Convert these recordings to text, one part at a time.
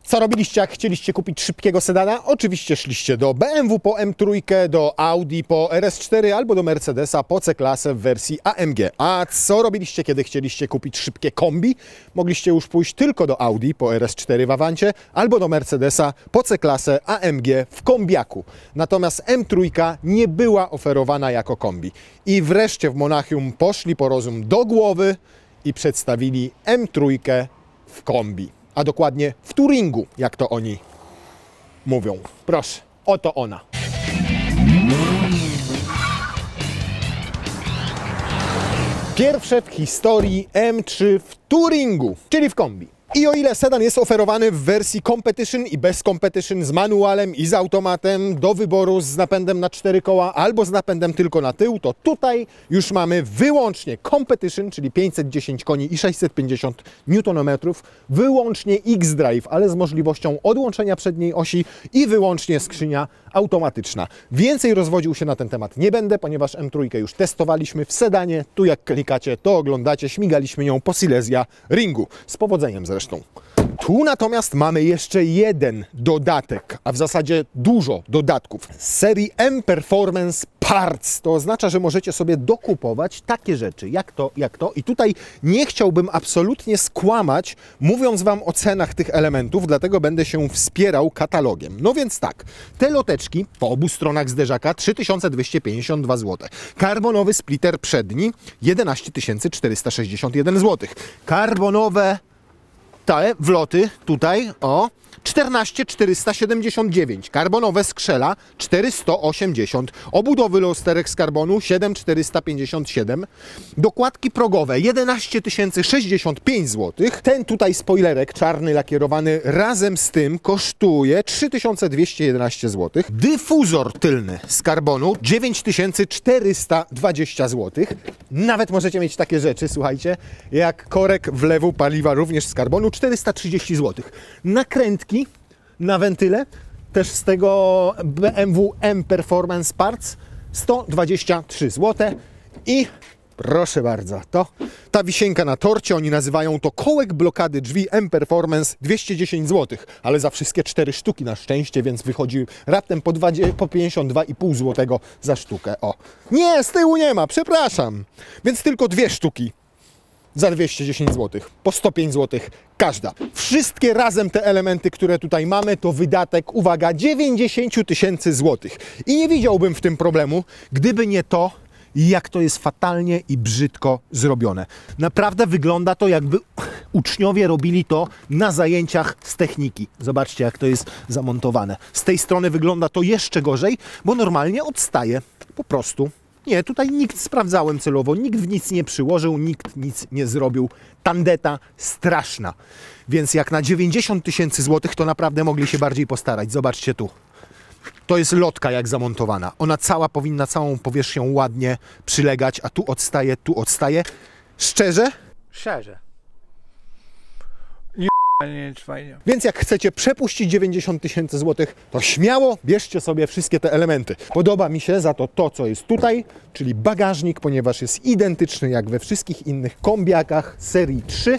Co robiliście, jak chcieliście kupić szybkiego sedana? Oczywiście szliście do BMW po M3, do Audi po RS4 albo do Mercedesa po C-klasę w wersji AMG. A co robiliście, kiedy chcieliście kupić szybkie kombi? Mogliście już pójść tylko do Audi po RS4 w Avancie albo do Mercedesa po C-klasę AMG w kombiaku. Natomiast M3 nie była oferowana jako kombi. I wreszcie w Monachium poszli po rozum do głowy i przedstawili M3 w kombi. A dokładnie w Touringu, jak to oni mówią. Proszę, oto ona. Pierwsze w historii M3 w Touringu, czyli w kombi. I o ile sedan jest oferowany w wersji Competition i bez Competition, z manualem i z automatem, do wyboru z napędem na 4 koła albo z napędem tylko na tył, to tutaj już mamy wyłącznie Competition, czyli 510 koni i 650 Nm, wyłącznie X-Drive, ale z możliwością odłączenia przedniej osi i wyłącznie skrzynia automatyczna. Więcej rozwodził się na ten temat nie będę, ponieważ M3 już testowaliśmy w sedanie. Tu jak klikacie, to oglądacie, śmigaliśmy nią po Silesia Ringu. Z powodzeniem zresztą. Tu natomiast mamy jeszcze jeden dodatek, a w zasadzie dużo dodatków z serii M Performance Parts. To oznacza, że możecie sobie dokupować takie rzeczy, jak to. I tutaj nie chciałbym absolutnie skłamać, mówiąc Wam o cenach tych elementów, dlatego będę się wspierał katalogiem. No więc tak, te loteczki po obu stronach zderzaka 3252 zł. Karbonowy splitter przedni 11 461 zł. Karbonowe te wloty tutaj o 14 479, karbonowe skrzela 480, obudowy lusterek z karbonu 7457, dokładki progowe 11 065 zł. Ten tutaj spoilerek czarny lakierowany razem z tym kosztuje 3211 zł. Dyfuzor tylny z karbonu 9420 zł. Nawet możecie mieć takie rzeczy, słuchajcie, jak korek wlewu paliwa również z karbonu 430 zł. Nakrętki na wentyle, też z tego BMW M Performance Parts 123 zł. I proszę bardzo, to ta wisienka na torcie, oni nazywają to kołek blokady drzwi M Performance 210 zł, ale za wszystkie 4 sztuki na szczęście, więc wychodzi raptem po 52,5 zł za sztukę. O, nie, z tyłu nie ma, przepraszam, więc tylko 2 sztuki za 210 zł, po 105 zł każda. Wszystkie razem te elementy, które tutaj mamy, to wydatek, uwaga, 90 000 zł. I nie widziałbym w tym problemu, gdyby nie to, jak to jest fatalnie i brzydko zrobione. Naprawdę wygląda to, jakby uczniowie robili to na zajęciach z techniki. Zobaczcie, jak to jest zamontowane. Z tej strony wygląda to jeszcze gorzej, bo normalnie odstaje po prostu. Nie, tutaj nikt, sprawdzałem celowo, nikt w nic nie przyłożył, nikt nic nie zrobił. Tandeta straszna. Więc jak na 90 000 zł, to naprawdę mogli się bardziej postarać. Zobaczcie tu. To jest lotka jak zamontowana. Ona cała powinna całą powierzchnią ładnie przylegać, a tu odstaje, tu odstaje. Szczerze? Szczerze. Nie jest fajnie. Więc jak chcecie przepuścić 90 000 zł, to śmiało bierzcie sobie wszystkie te elementy. Podoba mi się za to, co jest tutaj, czyli bagażnik, ponieważ jest identyczny jak we wszystkich innych kombiakach serii 3,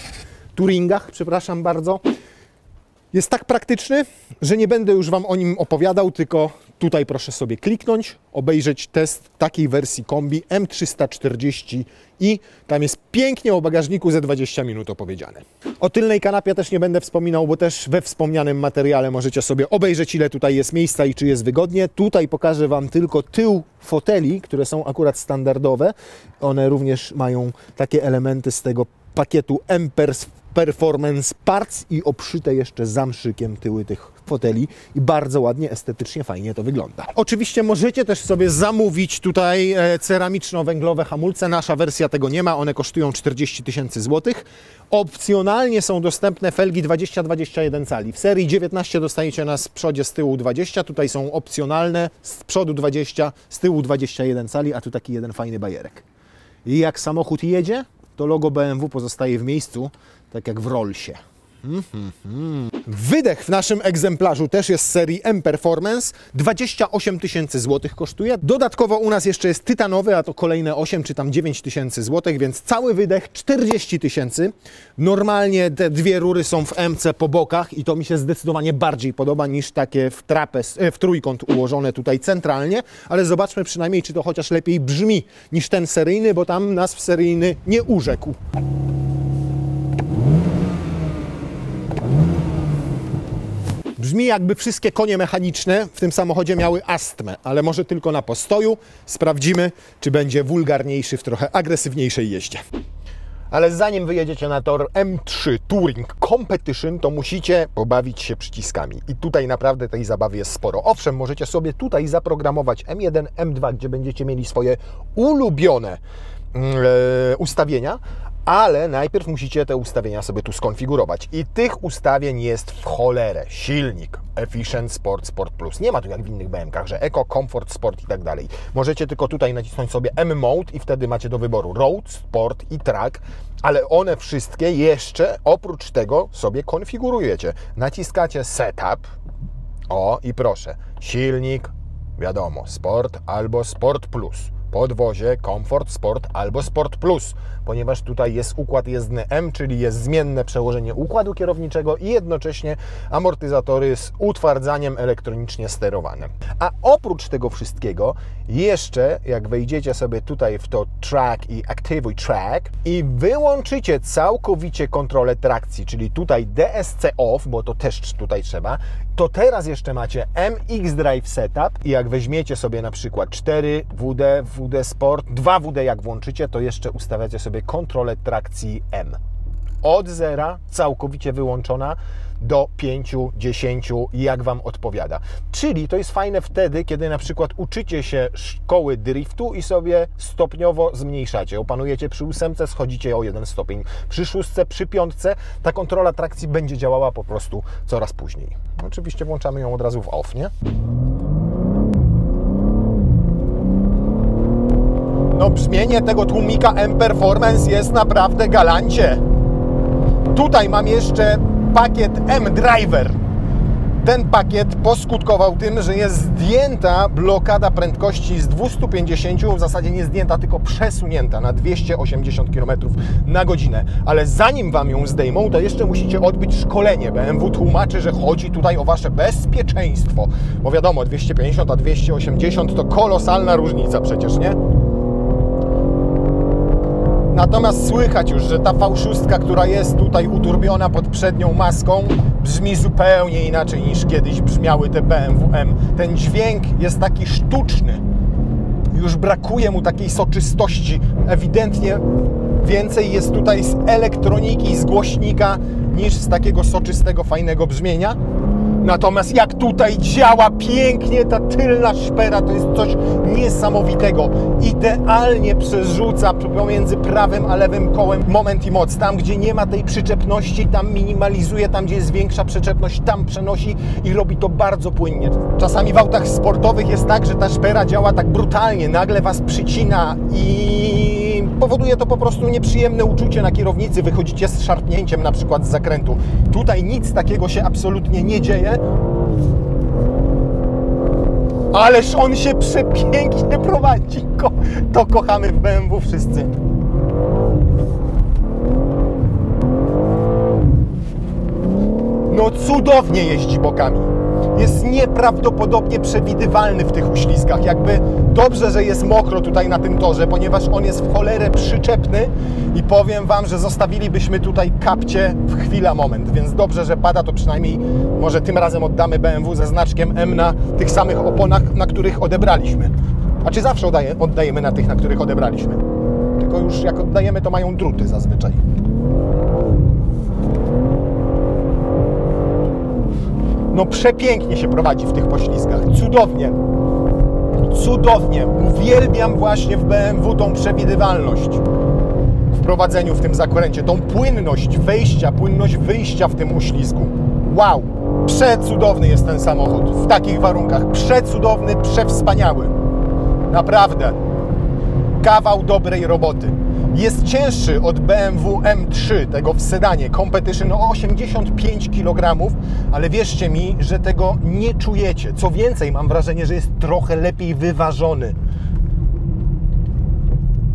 Touringach, przepraszam bardzo. Jest tak praktyczny, że nie będę już Wam o nim opowiadał, tylko tutaj proszę sobie kliknąć, obejrzeć test takiej wersji kombi M340 i tam jest pięknie o bagażniku ze 20 minut opowiedziane. O tylnej kanapie też nie będę wspominał, bo też we wspomnianym materiale możecie sobie obejrzeć, ile tutaj jest miejsca i czy jest wygodnie. Tutaj pokażę Wam tylko tył foteli, które są akurat standardowe. One również mają takie elementy z tego pakietu M Performance Parts i obszyte jeszcze zamszykiem tyły tych foteli i bardzo ładnie, estetycznie, fajnie to wygląda. Oczywiście możecie też sobie zamówić tutaj ceramiczno-węglowe hamulce. Nasza wersja tego nie ma, one kosztują 40 000 zł. Opcjonalnie są dostępne felgi 20-21 cali. W serii 19 dostajecie na przodzie, z tyłu 20, tutaj są opcjonalne, z przodu 20, z tyłu 21 cali, a tu taki jeden fajny bajerek. I jak samochód jedzie, to logo BMW pozostaje w miejscu, tak jak w Rollsie. Wydech w naszym egzemplarzu też jest z serii M Performance. 28 tysięcy złotych kosztuje. Dodatkowo u nas jeszcze jest tytanowy, a to kolejne 8 czy tam 9 tysięcy złotych, więc cały wydech 40 tysięcy. Normalnie te dwie rury są w MC po bokach i to mi się zdecydowanie bardziej podoba niż takie w trójkąt ułożone tutaj centralnie, ale zobaczmy przynajmniej, czy to chociaż lepiej brzmi niż ten seryjny, bo tam nas seryjny nie urzekł. Brzmi, jakby wszystkie konie mechaniczne w tym samochodzie miały astmę, ale może tylko na postoju. Sprawdzimy, czy będzie wulgarniejszy w trochę agresywniejszej jeździe. Ale zanim wyjedziecie na tor M3 Touring Competition, to musicie pobawić się przyciskami. I tutaj naprawdę tej zabawy jest sporo. Owszem, możecie sobie tutaj zaprogramować M1, M2, gdzie będziecie mieli swoje ulubione ustawienia, ale najpierw musicie te ustawienia sobie tu skonfigurować. I tych ustawień jest w cholerę. Silnik, Efficient, Sport, Sport Plus. Nie ma tu jak w innych BM-kach, że Eco, Comfort, Sport i tak dalej. Możecie tylko tutaj nacisnąć sobie M-Mode i wtedy macie do wyboru Road, Sport i Track, ale one wszystkie jeszcze oprócz tego sobie konfigurujecie. Naciskacie Setup, o i proszę, silnik, wiadomo, Sport albo Sport Plus. Podwozie, Comfort, Sport albo Sport Plus, ponieważ tutaj jest układ jezdny M, czyli jest zmienne przełożenie układu kierowniczego i jednocześnie amortyzatory z utwardzaniem elektronicznie sterowane. A oprócz tego wszystkiego jeszcze, jak wejdziecie sobie tutaj w to Track i Activate Track i wyłączycie całkowicie kontrolę trakcji, czyli tutaj DSC Off, bo to też tutaj trzeba, to teraz jeszcze macie MX Drive Setup i jak weźmiecie sobie na przykład 4 WD, WD Sport, 2 WD jak włączycie, to jeszcze ustawiacie sobie kontrolę trakcji M. Od zera, całkowicie wyłączona, do 5, 10, jak Wam odpowiada. Czyli to jest fajne wtedy, kiedy na przykład uczycie się szkoły driftu i sobie stopniowo zmniejszacie. Opanujecie przy 8, schodzicie o 1 stopień. Przy 6, przy 5 ta kontrola trakcji będzie działała po prostu coraz później. Oczywiście włączamy ją od razu w off, nie? No brzmienie tego tłumika M Performance jest naprawdę galancie. Tutaj mam jeszcze pakiet M-Driver. Ten pakiet poskutkował tym, że jest zdjęta blokada prędkości z 250, w zasadzie nie zdjęta, tylko przesunięta na 280 km na godzinę. Ale zanim Wam ją zdejmą, to jeszcze musicie odbyć szkolenie. BMW tłumaczy, że chodzi tutaj o Wasze bezpieczeństwo. Bo wiadomo, 250 a 280 to kolosalna różnica przecież, nie? Natomiast słychać już, że ta V6, która jest tutaj uturbiona pod przednią maską, brzmi zupełnie inaczej niż kiedyś brzmiały te BMW M. Ten dźwięk jest taki sztuczny. Już brakuje mu takiej soczystości. Ewidentnie więcej jest tutaj z elektroniki, z głośnika, niż z takiego soczystego, fajnego brzmienia. Natomiast jak tutaj działa pięknie ta tylna szpera, to jest coś niesamowitego. Idealnie przerzuca pomiędzy prawym a lewym kołem moment i moc. Tam, gdzie nie ma tej przyczepności, tam minimalizuje, tam, gdzie jest większa przyczepność, tam przenosi i robi to bardzo płynnie. Czasami w autach sportowych jest tak, że ta szpera działa tak brutalnie, nagle Was przycina i powoduje to po prostu nieprzyjemne uczucie na kierownicy. Wychodzicie z szarpnięciem na przykład z zakrętu. Tutaj nic takiego się absolutnie nie dzieje. Ależ on się przepięknie prowadzi. To kochamy w BMW wszyscy. No cudownie jeździ bokami. Jest nieprawdopodobnie przewidywalny w tych uślizgach. Jakby dobrze, że jest mokro tutaj na tym torze, ponieważ on jest w cholerę przyczepny i powiem Wam, że zostawilibyśmy tutaj kapcie w chwila moment, więc dobrze, że pada, to przynajmniej może tym razem oddamy BMW ze znaczkiem M na tych samych oponach, na których odebraliśmy. A czy zawsze oddajemy na tych, na których odebraliśmy? Tylko już jak oddajemy, to mają druty zazwyczaj. No przepięknie się prowadzi w tych poślizgach, cudownie, cudownie. Uwielbiam właśnie w BMW tą przewidywalność w prowadzeniu w tym zakręcie, tą płynność wejścia, płynność wyjścia w tym uślizgu. Wow, przecudowny jest ten samochód w takich warunkach, przecudowny, przewspaniały, naprawdę. kawał dobrej roboty. Jest cięższy od BMW M3, tego w sedanie Competition, o 85 kg, ale wierzcie mi, że tego nie czujecie. Co więcej, mam wrażenie, że jest trochę lepiej wyważony.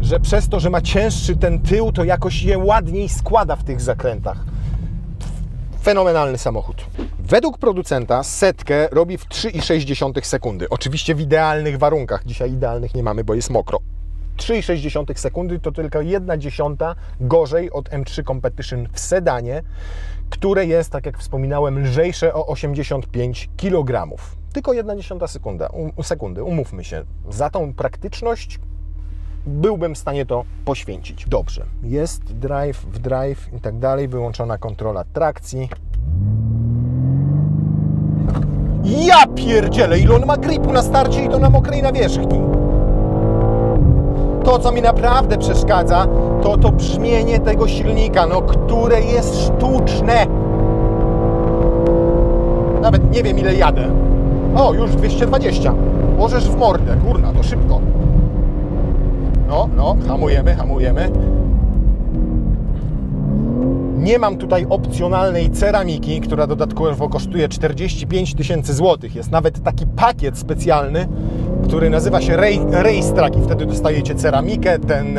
Że przez to, że ma cięższy ten tył, to jakoś je ładniej składa w tych zakrętach. Fenomenalny samochód. Według producenta setkę robi w 3,6 sekundy. Oczywiście w idealnych warunkach. Dzisiaj idealnych nie mamy, bo jest mokro. 3,6 sekundy to tylko 1/10 gorzej od M3 Competition w sedanie, które jest, tak jak wspominałem, lżejsze o 85 kg. Tylko 1/10 sekundy, umówmy się. Za tą praktyczność byłbym w stanie to poświęcić. Dobrze, jest drive w drive i tak dalej, wyłączona kontrola trakcji. Ja pierdzielę, ile on ma gripu na starcie i to na mokrej nawierzchni. To, co mi naprawdę przeszkadza, to brzmienie tego silnika, no, które jest sztuczne. Nawet nie wiem, ile jadę. O, już 220. Możesz w mordę, kurna, to szybko. No, hamujemy. Nie mam tutaj opcjonalnej ceramiki, która dodatkowo kosztuje 45 000 złotych. Jest nawet taki pakiet specjalny, który nazywa się Racetrack i wtedy dostajecie ceramikę, ten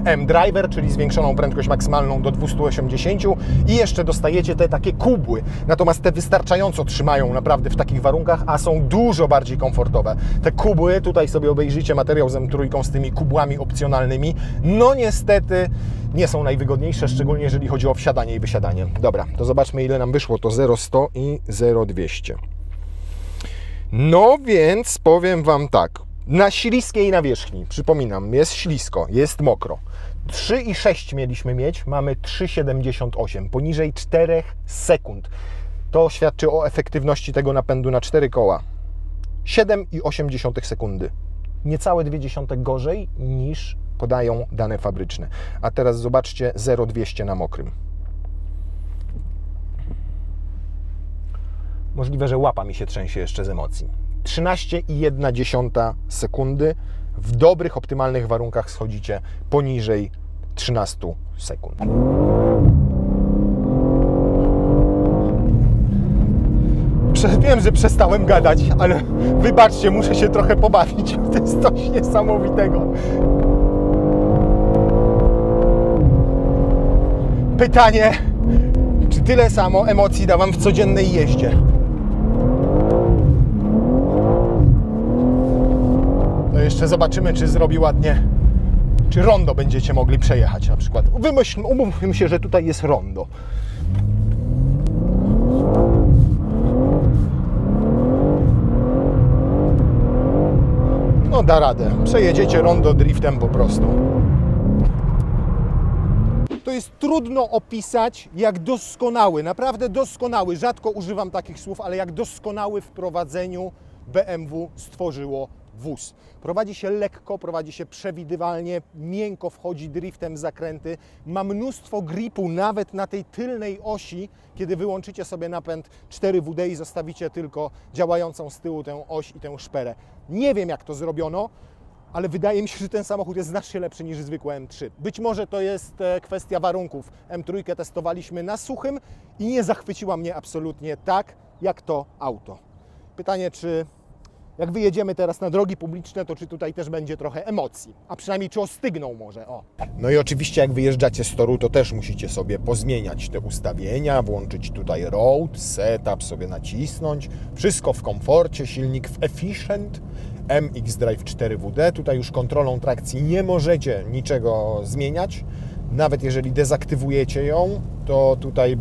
M-Driver, czyli zwiększoną prędkość maksymalną do 280 i jeszcze dostajecie te takie kubły. Natomiast te wystarczająco trzymają naprawdę w takich warunkach, a są dużo bardziej komfortowe. Te kubły, tutaj sobie obejrzyjcie materiał z M3 z tymi kubłami opcjonalnymi, no niestety nie są najwygodniejsze, szczególnie jeżeli chodzi o wsiadanie i wysiadanie. Dobra, to zobaczmy, ile nam wyszło. To 0,100 i 0,200. No więc powiem Wam tak, na śliskiej nawierzchni, przypominam, jest ślisko, jest mokro. 3,6 mieliśmy mieć, mamy 3,78, poniżej 4 sekund. To świadczy o efektywności tego napędu na 4 koła. 7,8 sekundy. Niecałe 0,2 gorzej niż podają dane fabryczne. A teraz zobaczcie 0,200 na mokrym. Możliwe, że łapa mi się trzęsie jeszcze z emocji. 13,1 sekundy. W dobrych, optymalnych warunkach schodzicie poniżej 13 sekund. Wiem, że przestałem gadać, ale wybaczcie, muszę się trochę pobawić. To jest coś niesamowitego. Pytanie, czy tyle samo emocji da Wam w codziennej jeździe? To jeszcze zobaczymy, czy zrobi ładnie, czy rondo będziecie mogli przejechać na przykład. Umówmy się, że tutaj jest rondo. No da radę, przejedziecie rondo driftem po prostu. To jest trudno opisać, jak doskonały, naprawdę doskonały, rzadko używam takich słów, ale jak doskonały w prowadzeniu BMW stworzyło wóz. Prowadzi się lekko, prowadzi się przewidywalnie, miękko wchodzi driftem w zakręty, ma mnóstwo gripu nawet na tej tylnej osi, kiedy wyłączycie sobie napęd 4WD i zostawicie tylko działającą z tyłu tę oś i tę szperę. Nie wiem, jak to zrobiono, ale wydaje mi się, że ten samochód jest znacznie lepszy niż zwykłe M3. Być może to jest kwestia warunków. M3 testowaliśmy na suchym i nie zachwyciła mnie absolutnie tak, jak to auto. Pytanie, czy jak wyjedziemy teraz na drogi publiczne, to czy tutaj też będzie trochę emocji, a przynajmniej czy ostygną może, o. No i oczywiście jak wyjeżdżacie z toru, to też musicie sobie pozmieniać te ustawienia, włączyć tutaj road, setup sobie nacisnąć, wszystko w komforcie, silnik w efficient, MX Drive 4WD, tutaj już kontrolą trakcji nie możecie niczego zmieniać, nawet jeżeli dezaktywujecie ją, to tutaj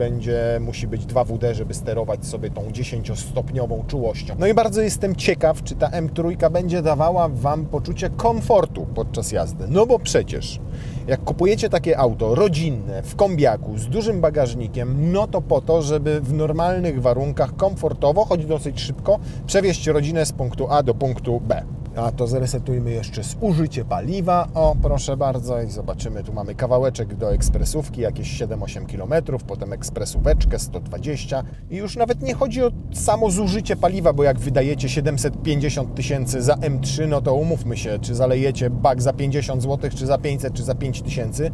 musi być 2WD, żeby sterować sobie tą 10-stopniową czułością. No i bardzo jestem ciekaw, czy ta M3 będzie dawała Wam poczucie komfortu podczas jazdy. No bo przecież, jak kupujecie takie auto rodzinne, w kombiaku, z dużym bagażnikiem, no to po to, żeby w normalnych warunkach komfortowo, choć dosyć szybko, przewieźć rodzinę z punktu A do punktu B. A to zresetujmy jeszcze zużycie paliwa. O, proszę bardzo, i zobaczymy, tu mamy kawałeczek do ekspresówki, jakieś 7-8 km, potem ekspresóweczkę 120 i już nawet nie chodzi o samo zużycie paliwa, bo jak wydajecie 750 tysięcy za M3, no to umówmy się, czy zalejecie bak za 50 zł, czy za 500, czy za 5 tysięcy,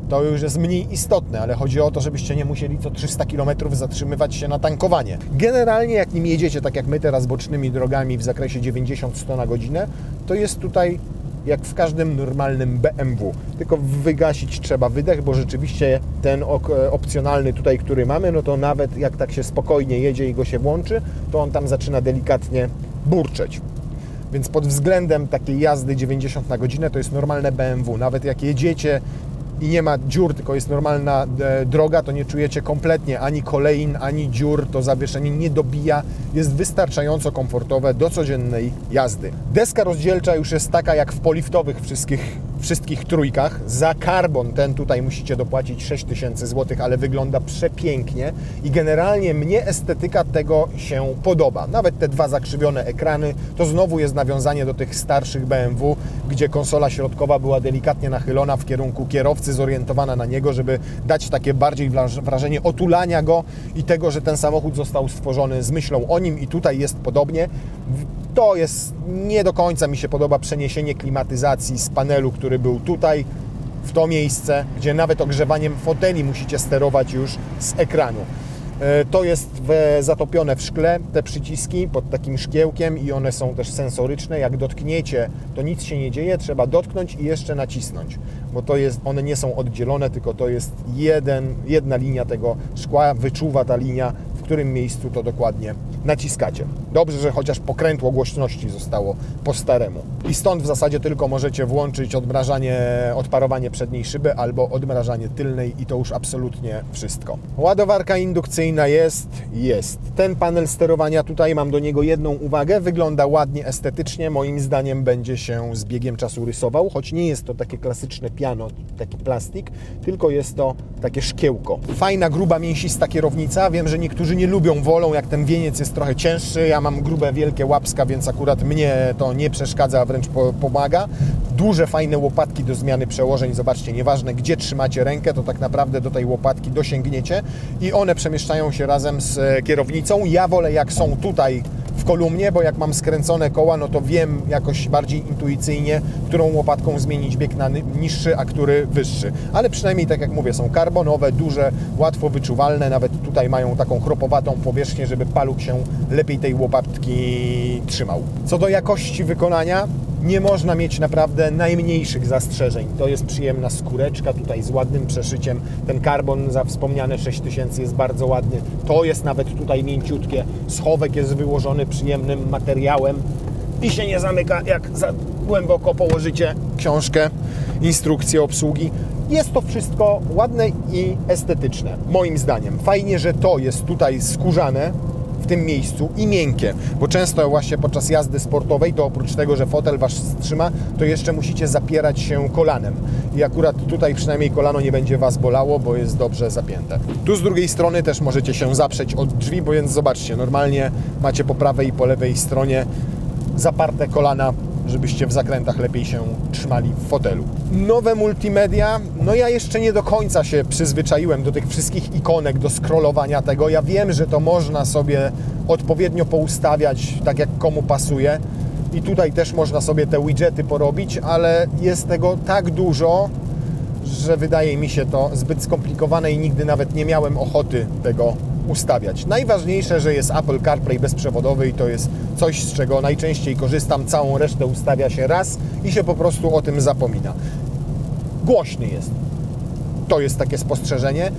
to już jest mniej istotne, ale chodzi o to, żebyście nie musieli co 300 km zatrzymywać się na tankowanie. Generalnie jak nim jedziecie, tak jak my teraz bocznymi drogami w zakresie 90-100 na godzinę, to jest tutaj jak w każdym normalnym BMW. Tylko wygasić trzeba wydech, bo rzeczywiście ten opcjonalny tutaj, który mamy, no to nawet jak tak się spokojnie jedzie i go się włączy, to on tam zaczyna delikatnie burczeć. Więc pod względem takiej jazdy 90 na godzinę to jest normalne BMW. Nawet jak jedziecie i nie ma dziur, tylko jest normalna droga, to nie czujecie kompletnie ani kolejn, ani dziur, to zawieszenie nie dobija, jest wystarczająco komfortowe do codziennej jazdy. Deska rozdzielcza już jest taka jak w poliftowych wszystkich trójkach. Za karbon ten tutaj musicie dopłacić 6000 zł, ale wygląda przepięknie i generalnie mnie estetyka tego się podoba. Nawet te dwa zakrzywione ekrany, to znowu jest nawiązanie do tych starszych BMW, gdzie konsola środkowa była delikatnie nachylona w kierunku kierowcy, zorientowana na niego, żeby dać takie bardziej wrażenie otulania go i tego, że ten samochód został stworzony z myślą o nim i tutaj jest podobnie. To jest, nie do końca mi się podoba przeniesienie klimatyzacji z panelu, który był tutaj, w to miejsce, gdzie nawet ogrzewaniem foteli musicie sterować już z ekranu. To jest zatopione w szkle, te przyciski pod takim szkiełkiem i one są też sensoryczne. Jak dotkniecie, to nic się nie dzieje, trzeba dotknąć i jeszcze nacisnąć, bo to jest, one nie są oddzielone, tylko to jest jedna linia tego szkła, wyczuwa ta linia, w którym miejscu to dokładnie naciskacie. Dobrze, że chociaż pokrętło głośności zostało po staremu. I stąd w zasadzie tylko możecie włączyć odparowanie przedniej szyby albo odmrażanie tylnej i to już absolutnie wszystko. Ładowarka indukcyjna jest. Ten panel sterowania tutaj, mam do niego jedną uwagę, wygląda ładnie estetycznie, moim zdaniem będzie się z biegiem czasu rysował, choć nie jest to takie klasyczne piano, taki plastik, tylko jest to takie szkiełko. Fajna, gruba, mięsista kierownica, wiem, że niektórzy nie lubią, wolą, jak ten wieniec jest trochę cięższy, ja mam grube, wielkie łapska, więc akurat mnie to nie przeszkadza, a wręcz pomaga. Duże, fajne łopatki do zmiany przełożeń, zobaczcie, nieważne gdzie trzymacie rękę, to tak naprawdę do tej łopatki dosięgniecie i one przemieszczają się razem z kierownicą. Ja wolę jak są tutaj w kolumnie, bo jak mam skręcone koła, no to wiem jakoś bardziej intuicyjnie, którą łopatką zmienić bieg na niższy, a który wyższy. Ale przynajmniej, tak jak mówię, są karbonowe, duże, łatwo wyczuwalne, nawet tutaj mają taką chropowatą powierzchnię, żeby paluch się lepiej tej łopatki trzymał. Co do jakości wykonania, nie można mieć naprawdę najmniejszych zastrzeżeń. To jest przyjemna skóreczka tutaj z ładnym przeszyciem. Ten karbon za wspomniane 6000 jest bardzo ładny. To jest nawet tutaj mięciutkie. Schowek jest wyłożony przyjemnym materiałem i się nie zamyka, jak za głęboko położycie książkę, instrukcję obsługi. Jest to wszystko ładne i estetyczne, moim zdaniem. Fajnie, że to jest tutaj skórzane w tym miejscu i miękkie, bo często właśnie podczas jazdy sportowej to oprócz tego, że fotel Was trzyma, to jeszcze musicie zapierać się kolanem i akurat tutaj przynajmniej kolano nie będzie Was bolało, bo jest dobrze zapięte. Tu z drugiej strony też możecie się zaprzeć od drzwi, bo więc zobaczcie, normalnie macie po prawej i po lewej stronie zaparte kolana, żebyście w zakrętach lepiej się trzymali w fotelu. Nowe multimedia, no ja jeszcze nie do końca się przyzwyczaiłem do tych wszystkich ikonek, do scrollowania tego. Ja wiem, że to można sobie odpowiednio poustawiać, tak jak komu pasuje. I tutaj też można sobie te widgety porobić, ale jest tego tak dużo, że wydaje mi się to zbyt skomplikowane i nigdy nawet nie miałem ochoty tego ustawiać. Najważniejsze, że jest Apple CarPlay bezprzewodowy i to jest coś, z czego najczęściej korzystam. Całą resztę ustawia się raz i się po prostu o tym zapomina. Głośny jest. To jest takie spostrzeżenie.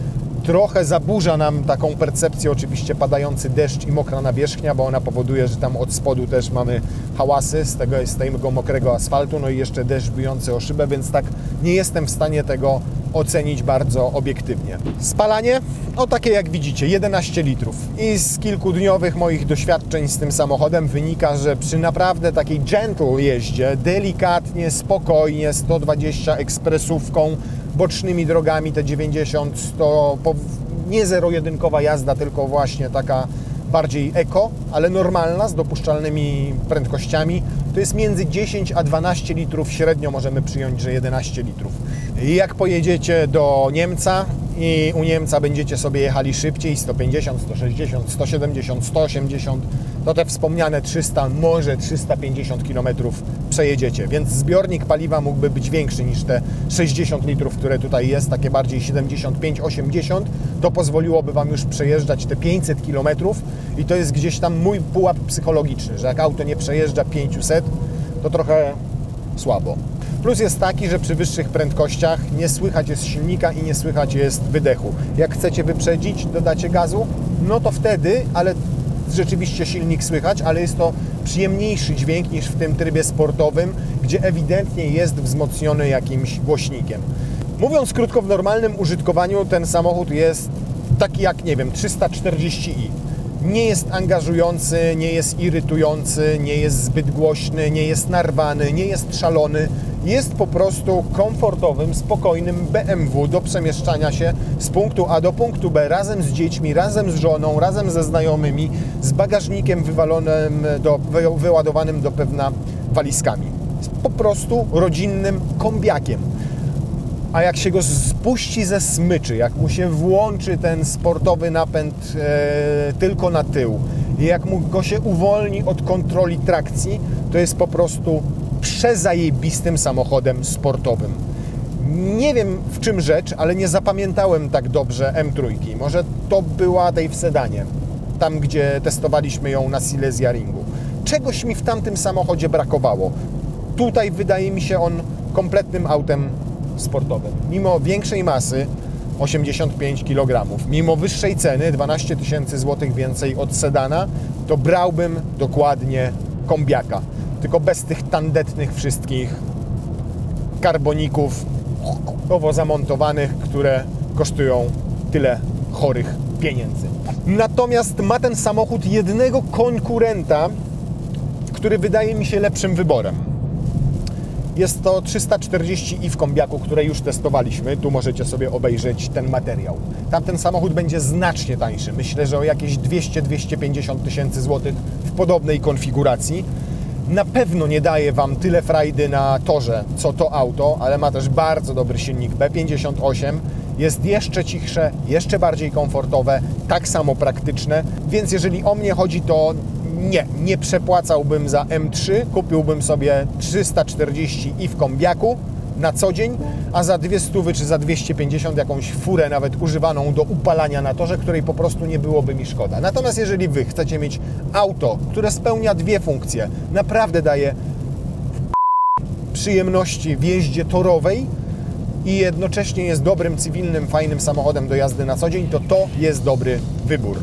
Trochę zaburza nam taką percepcję oczywiście padający deszcz i mokra nawierzchnia, bo ona powoduje, że tam od spodu też mamy hałasy z tego mokrego asfaltu, no i jeszcze deszcz bijący o szybę, więc tak nie jestem w stanie tego ocenić bardzo obiektywnie. Spalanie? No takie jak widzicie, 11 litrów. I z kilkudniowych moich doświadczeń z tym samochodem wynika, że przy naprawdę takiej gentle jeździe, delikatnie, spokojnie, 120 ekspresówką, bocznymi drogami te 90, to nie zero-jedynkowa jazda, tylko właśnie taka bardziej eko, ale normalna, z dopuszczalnymi prędkościami, to jest między 10 a 12 litrów, średnio możemy przyjąć, że 11 litrów. I jak pojedziecie do Niemca i u Niemca będziecie sobie jechali szybciej, 150, 160, 170, 180, to te wspomniane 300, może 350 km przejedziecie, więc zbiornik paliwa mógłby być większy niż te 60 litrów, które tutaj jest, takie bardziej 75-80, to pozwoliłoby Wam już przejeżdżać te 500 km i to jest gdzieś tam mój pułap psychologiczny, że jak auto nie przejeżdża 500, to trochę słabo. Plus jest taki, że przy wyższych prędkościach nie słychać jest silnika i nie słychać jest wydechu. Jak chcecie wyprzedzić, dodacie gazu, no to wtedy, ale rzeczywiście silnik słychać, ale jest to przyjemniejszy dźwięk niż w tym trybie sportowym, gdzie ewidentnie jest wzmocniony jakimś głośnikiem. Mówiąc krótko, w normalnym użytkowaniu ten samochód jest taki jak, nie wiem, 340i. Nie jest angażujący, nie jest irytujący, nie jest zbyt głośny, nie jest narwany, nie jest szalony. Jest po prostu komfortowym, spokojnym BMW do przemieszczania się z punktu A do punktu B razem z dziećmi, razem z żoną, razem ze znajomymi, z bagażnikiem wyładowanym do pewna walizkami. Jest po prostu rodzinnym kombiakiem. A jak się go spuści ze smyczy, jak mu się włączy ten sportowy napęd tylko na tył i jak mu go się uwolni od kontroli trakcji, to jest po prostu przezajebistym samochodem sportowym. Nie wiem w czym rzecz, ale nie zapamiętałem tak dobrze M3. Może to była tej w sedanie, tam gdzie testowaliśmy ją na Silesia Ringu. Czegoś mi w tamtym samochodzie brakowało. Tutaj wydaje mi się on kompletnym autem sportowym. Mimo większej masy, 85 kg, mimo wyższej ceny, 12 000 złotych więcej od sedana, to brałbym dokładnie kombiaka. Tylko bez tych tandetnych wszystkich karboników nowo zamontowanych, które kosztują tyle chorych pieniędzy. Natomiast ma ten samochód jednego konkurenta, który wydaje mi się lepszym wyborem. Jest to 340i w kombiaku, które już testowaliśmy. Tu możecie sobie obejrzeć ten materiał. Tamten samochód będzie znacznie tańszy. Myślę, że o jakieś 200-250 tysięcy złotych w podobnej konfiguracji. Na pewno nie daje Wam tyle frajdy na torze, co to auto, ale ma też bardzo dobry silnik B58. Jest jeszcze cichsze, jeszcze bardziej komfortowe, tak samo praktyczne. Więc jeżeli o mnie chodzi, to nie przepłacałbym za M3, kupiłbym sobie 340i w kombiaku na co dzień, a za 200 czy za 250 jakąś furę nawet używaną do upalania na torze, której po prostu nie byłoby mi szkoda. Natomiast jeżeli Wy chcecie mieć auto, które spełnia dwie funkcje, naprawdę daje przyjemności w jeździe torowej i jednocześnie jest dobrym, cywilnym, fajnym samochodem do jazdy na co dzień, to jest dobry wybór.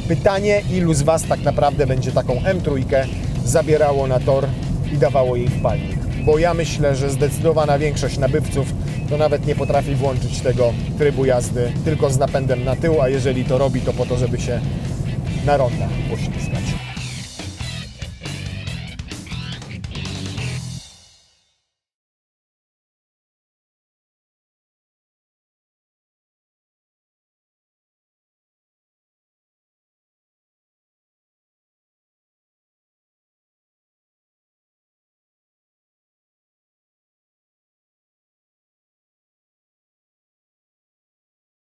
Pytanie, ilu z Was tak naprawdę będzie taką M3 zabierało na tor i dawało jej w palnik. Bo ja myślę, że zdecydowana większość nabywców to nawet nie potrafi włączyć tego trybu jazdy tylko z napędem na tył, a jeżeli to robi, to po to, żeby się na rondach poślizgać.